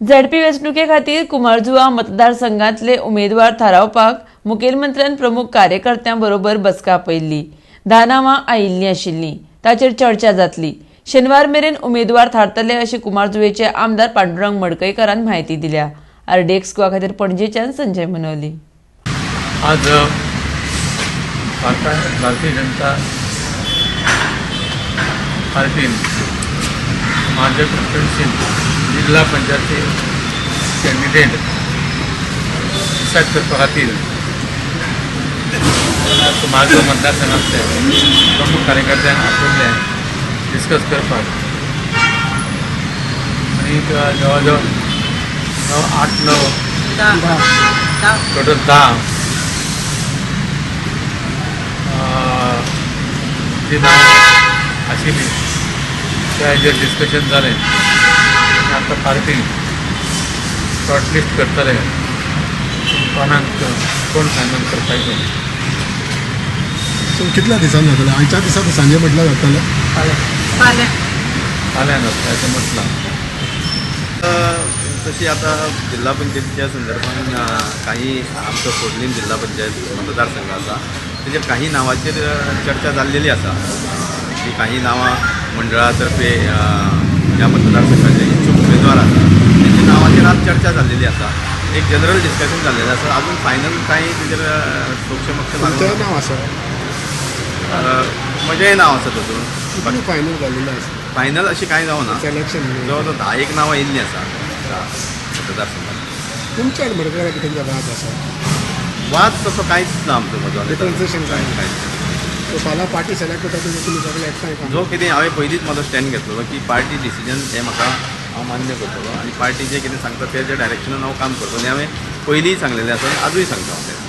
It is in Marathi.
झडपी वेंचणुके खातीर कुमारजुवा मतदारसंघातले उमेदवार थारावपाक मुखेलमंत्र्यान प्रमुख कार्यकर्त्यां बरोबर बसका आपयल्ली। 10 नांवां आयिल्लीं आशिल्लीं, ताचेर चर्चा जातली। शेनवार मेरेन उमेदवार थारतले अशी कुमारजुवेचे आमदार पांडुरंग मडकयकारान म्हायती दिल्या। आरडीएक्स गोवा खातीर पणजेच्यान संजय मनवली। आज भारतीय जनता पार्टीन माझ्या कॉन्स्टिट्युन्सीन जिल्हा पंचायती कॅन्डिडेट डिसायड करपा खातीर माझो मतदारसंघातले प्रमुख कार्यकर्त्यांक आपयल्ले डिस्कस करपाक आनी जवळ जवळ 8-9 टोटल 10 जी नांवां आशिल्लीं त्या हेजेर डिस्कशन जालें। आतां पार्टी शॉर्टलिस्ट करतले कोणाक कोण फायनल करपाचें। सो कितल्या दिसांनी जातलें? आयच्या दिसा सांजे म्हटल्यार जातलें? फाल्यां जातलें अशें म्हटलां। तशी आता जिल्हा पंचायतीच्या संदर्भान काही आमचो फोडलीम जिल्हा पंचायत मतदारसंघ आसा तेजेर काही नांवाचेर चर्चा जाल्लेली आसा। की काही नांवां मंडळातर्फे ह्या मतदारसंघाचे इच्छुक उमेदवार आसा तेंच्या नांवाचेर आज चर्चा जाल्लेली आसा। एक जनरल डिस्कशन जाल्लेलें आसा। अजून फायनल कांय तेजेर सोक्षमक्ष तुमचें नांव आसा? म्हजेंय नांव आसा तातूंत। फायनल जाल्लेलें आसा? फायनल अशी कांय जावना। सिलेक्शन जवळ जवळ 10 नांवां येयल्लीं आसा मतदारसंघात। तुमच्या मडकयकारा कितें वाद आसा? वाद तसो कांयच ना आमचो म्हजो डिफरन्सिएशन कांय ना। कांयच सो फाल्यां पार्टी सिलेक्ट करता तुमी सगळे एकठांय काम? जो कितें हांवें पयलींच म्हाजो स्टँड घेतलो की पार्टी डिसिजन हें म्हाका हांव मान्य करतलो आनी पार्टी जें कितें सांगता तेच्या डायरेक्शनान हांव काम करतलो आनी हांवें पयलींय सांगलेलें आसा आनी आजूय सांगता हांव।